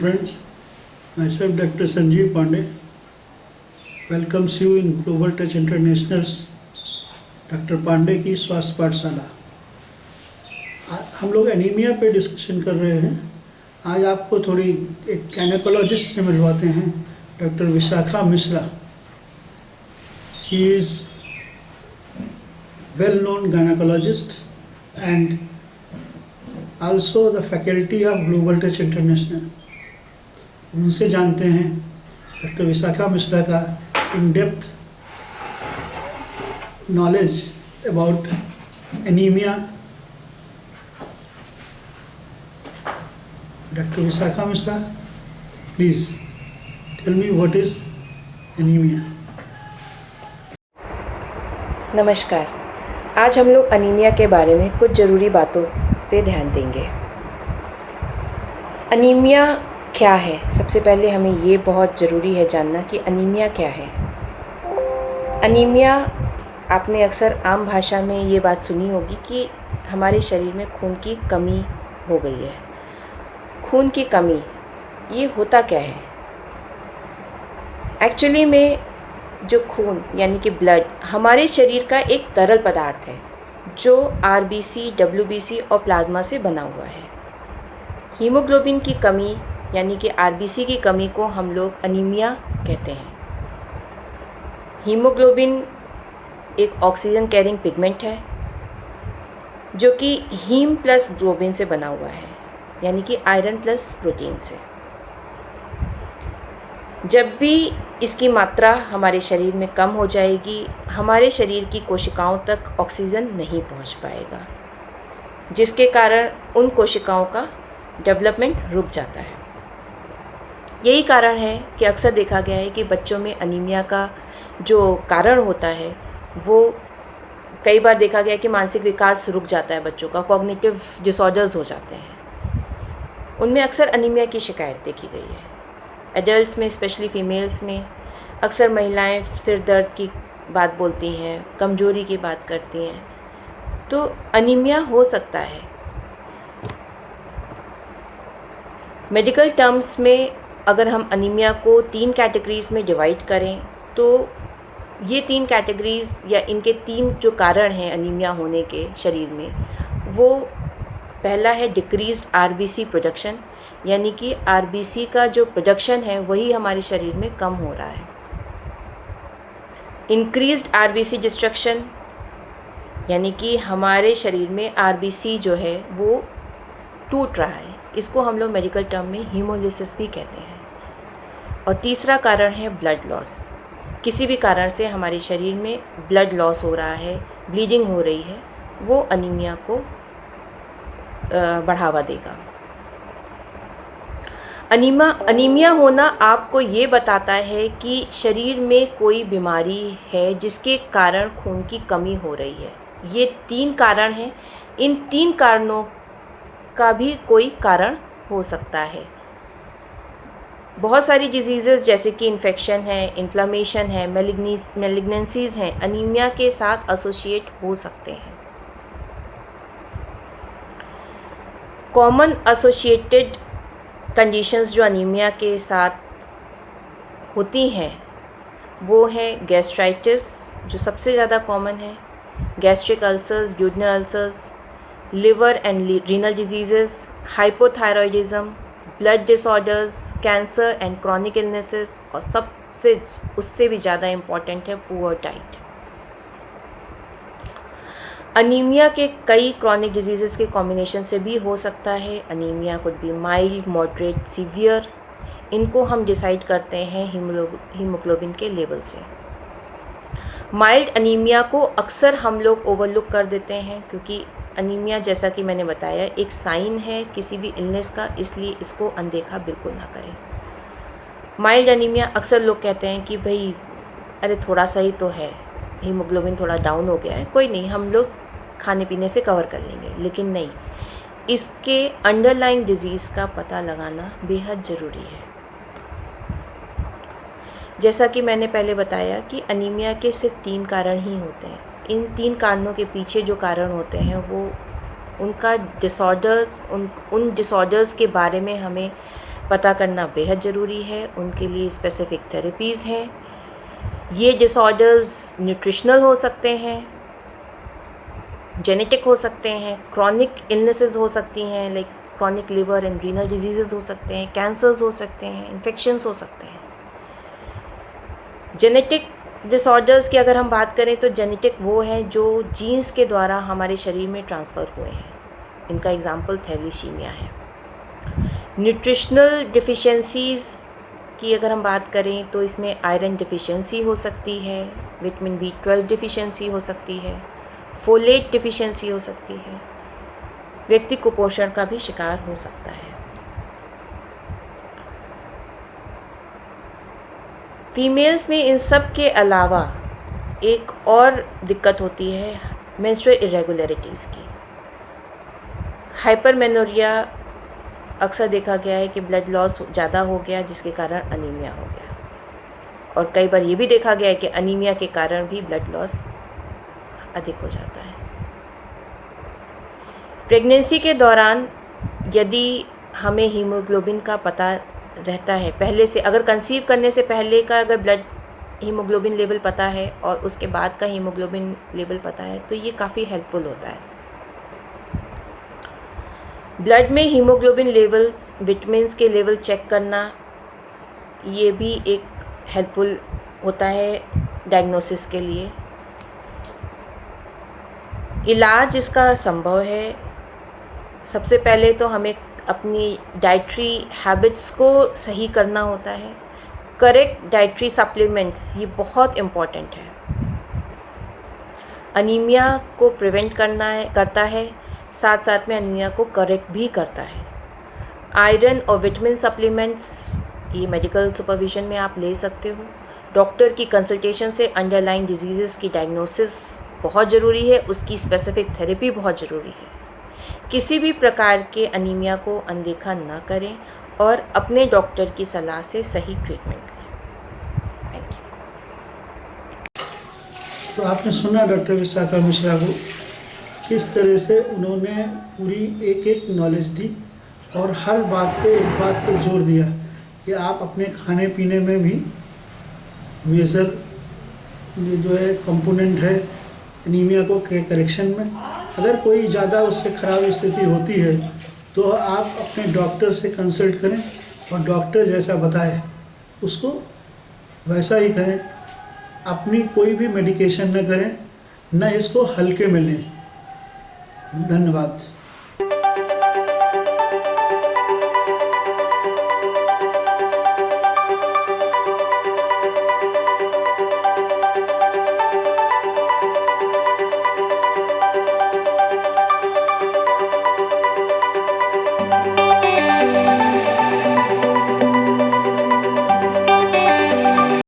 friends, myself Dr. Sanjeev Pandey welcomes you in Global Touch International's doctor Pandey की स्वास्थ्य पाठशाला। हम लोग एनीमिया पे डिस्कशन कर रहे हैं। आज आपको थोड़ी एक गायनेकोलॉजिस्ट से मिलवाते हैं, doctor Vishakha Mishra. She is well known gynaecologist and also the faculty of global touch international. उनसे जानते हैं डॉक्टर विशाखा मिश्रा का in depth knowledge about anemia. Dr. Vishakha Mishra, please tell me what is anemia. नमस्कार। आज हम लोग अनीमिया के बारे में कुछ ज़रूरी बातों पे ध्यान देंगे। अनीमिया क्या है? सबसे पहले हमें ये बहुत ज़रूरी है जानना कि अनीमिया क्या है। अनीमिया, आपने अक्सर आम भाषा में ये बात सुनी होगी कि हमारे शरीर में खून की कमी हो गई है। खून की कमी, ये होता क्या है? एक्चुअली में जो खून यानी कि ब्लड हमारे शरीर का एक तरल पदार्थ है जो आरबीसी, डब्ल्यूबीसी और प्लाज्मा से बना हुआ है। हीमोग्लोबिन की कमी यानी कि आरबीसी की कमी को हम लोग अनीमिया कहते हैं। हीमोग्लोबिन एक ऑक्सीजन कैरिंग पिगमेंट है जो कि हीम प्लस ग्लोबिन से बना हुआ है, यानी कि आयरन प्लस प्रोटीन से। जब भी इसकी मात्रा हमारे शरीर में कम हो जाएगी, हमारे शरीर की कोशिकाओं तक ऑक्सीजन नहीं पहुंच पाएगा, जिसके कारण उन कोशिकाओं का डेवलपमेंट रुक जाता है। यही कारण है कि अक्सर देखा गया है कि बच्चों में अनीमिया का जो कारण होता है वो कई बार देखा गया कि मानसिक विकास रुक जाता है बच्चों का, कॉग्निटिव डिसऑर्डर्स हो जाते हैं। उनमें अक्सर अनीमिया की शिकायत देखी गई है। एडल्ट्स में, स्पेशली फीमेल्स में, अक्सर महिलाएं सिर दर्द की बात बोलती हैं, कमजोरी की बात करती हैं, तो अनीमिया हो सकता है। मेडिकल टर्म्स में अगर हम अनीमिया को 3 कैटेगरीज में डिवाइड करें तो ये 3 कैटेगरीज या इनके 3 जो कारण हैं अनीमिया होने के शरीर में, वो पहला है डिक्रीज्ड आरबीसी प्रोडक्शन, यानी कि आरबीसी का जो प्रोडक्शन है वही हमारे शरीर में कम हो रहा है। इंक्रीज्ड आरबीसी डिस्ट्रक्शन, यानी कि हमारे शरीर में आरबीसी जो है वो टूट रहा है। इसको हम लोग मेडिकल टर्म में हीमोलिसिस भी कहते हैं। और तीसरा कारण है ब्लड लॉस। किसी भी कारण से हमारे शरीर में ब्लड लॉस हो रहा है, ब्लीडिंग हो रही है, वो अनीमिया को बढ़ावा देगा। अनीमिया होना आपको ये बताता है कि शरीर में कोई बीमारी है जिसके कारण खून की कमी हो रही है। ये 3 कारण हैं। इन 3 कारणों का भी कोई कारण हो सकता है। बहुत सारी डिजीज़ेस जैसे कि इन्फेक्शन है, इन्फ्लेमेशन है, मैलिग्नेंसीज हैं, अनीमिया के साथ एसोसिएट हो सकते हैं। कॉमन एसोसिएटेड कंडीशंस जो अनीमिया के साथ होती हैं वो है गैस्ट्राइटिस, जो सबसे ज़्यादा कॉमन है, gastric ulcers, duodenal ulcers, liver and renal diseases, hypothyroidism, blood disorders, cancer and chronic illnesses, और सबसे उससे भी ज़्यादा इम्पॉर्टेंट है पुअर डाइट। अनीमिया के कई क्रॉनिक डिजीज़ेस के कॉम्बिनेशन से भी हो सकता है। Anaemia could be mild, moderate, severe. इनको हम डिसाइड करते हैं हीमोग्लोबिन के लेवल से। माइल्ड अनीमिया को अक्सर हम लोग ओवरलुक कर देते हैं क्योंकि अनीमिया, जैसा कि मैंने बताया, एक साइन है किसी भी इलनेस का, इसलिए इसको अनदेखा बिल्कुल ना करें। माइल्ड अनीमिया अक्सर लोग कहते हैं कि भाई अरे थोड़ा सा ही तो है, हीमोग्लोबिन थोड़ा डाउन हो गया है, कोई नहीं, हम लोग खाने पीने से कवर कर लेंगे। लेकिन नहीं, इसके अंडरलाइंग डिजीज़ का पता लगाना बेहद ज़रूरी है। जैसा कि मैंने पहले बताया कि अनीमिया के सिर्फ 3 कारण ही होते हैं। इन 3 कारणों के पीछे जो कारण होते हैं वो उनका डिसऑर्डर्स, उन डिसऑर्डर्स के बारे में हमें पता करना बेहद ज़रूरी है। उनके लिए स्पेसिफिक थेरेपीज़ हैं। ये डिसऑर्डर्स न्यूट्रिशनल हो सकते हैं, जेनेटिक हो सकते हैं, क्रॉनिक इलनेसेस हो सकती हैं, like chronic liver and renal diseases हो सकते हैं, कैंसर्स हो सकते हैं, इन्फेक्शंस हो सकते हैं। जेनेटिक डिसऑर्डर्स की अगर हम बात करें तो जेनेटिक वो हैं जो जीन्स के द्वारा हमारे शरीर में ट्रांसफ़र हुए हैं। इनका एग्जाम्पल थैलेसीमिया है। न्यूट्रिशनल डिफिशिएंसीज़ की अगर हम बात करें तो इसमें आयरन डिफिशिएंसी हो सकती है, विटामिन B12 डिफिशिएंसी हो सकती है, फोलेट डिफिशिएंसी हो सकती है। व्यक्ति कुपोषण का भी शिकार हो सकता है। फीमेल्स में इन सब के अलावा एक और दिक्कत होती है मेंस्ट्रुअल इरेगुलरिटीज़ की। हाइपरमेनोरिया अक्सर देखा गया है कि ब्लड लॉस ज़्यादा हो गया जिसके कारण अनीमिया हो गया, और कई बार ये भी देखा गया है कि अनीमिया के कारण भी ब्लड लॉस अधिक हो जाता है। प्रेगनेंसी के दौरान यदि हमें हीमोग्लोबिन का पता रहता है पहले से, अगर कंसीव करने से पहले का अगर ब्लड हीमोग्लोबिन लेवल पता है और उसके बाद का हीमोग्लोबिन लेवल पता है तो ये काफ़ी हेल्पफुल होता है। ब्लड में हीमोग्लोबिन लेवल्स, विटामिन्स के लेवल चेक करना, ये भी एक हेल्पफुल होता है डायग्नोसिस के लिए। इलाज इसका संभव है। सबसे पहले तो हमें अपनी डाइटरी हैबिट्स को सही करना होता है। करेक्ट डाइटरी सप्लीमेंट्स ये बहुत इम्पॉर्टेंट है। अनीमिया को प्रिवेंट करता है, साथ साथ में अनीमिया को करेक्ट भी करता है। आयरन और विटामिन सप्लीमेंट्स ये मेडिकल सुपरविजन में आप ले सकते हो। डॉक्टर की कंसल्टेशन से अंडरलाइंग डिजीज़ेस की डायग्नोसिस बहुत ज़रूरी है, उसकी स्पेसिफिक थेरेपी बहुत ज़रूरी है। किसी भी प्रकार के अनीमिया को अनदेखा ना करें और अपने डॉक्टर की सलाह से सही ट्रीटमेंट करें। Thank you. तो आपने सुना डॉक्टर विशाखा मिश्रा को किस तरह से उन्होंने पूरी एक एक नॉलेज दी और हर एक बात पे जोर दिया कि आप अपने खाने पीने में भी मेजर जो है कंपोनेंट है एनीमिया को के करेक्शन में, अगर कोई ज़्यादा उससे ख़राब स्थिति होती है तो आप अपने डॉक्टर से कंसल्ट करें और डॉक्टर जैसा बताए उसको वैसा ही करें। अपनी कोई भी मेडिकेशन न करें, न इसको हल्के में लें। धन्यवाद।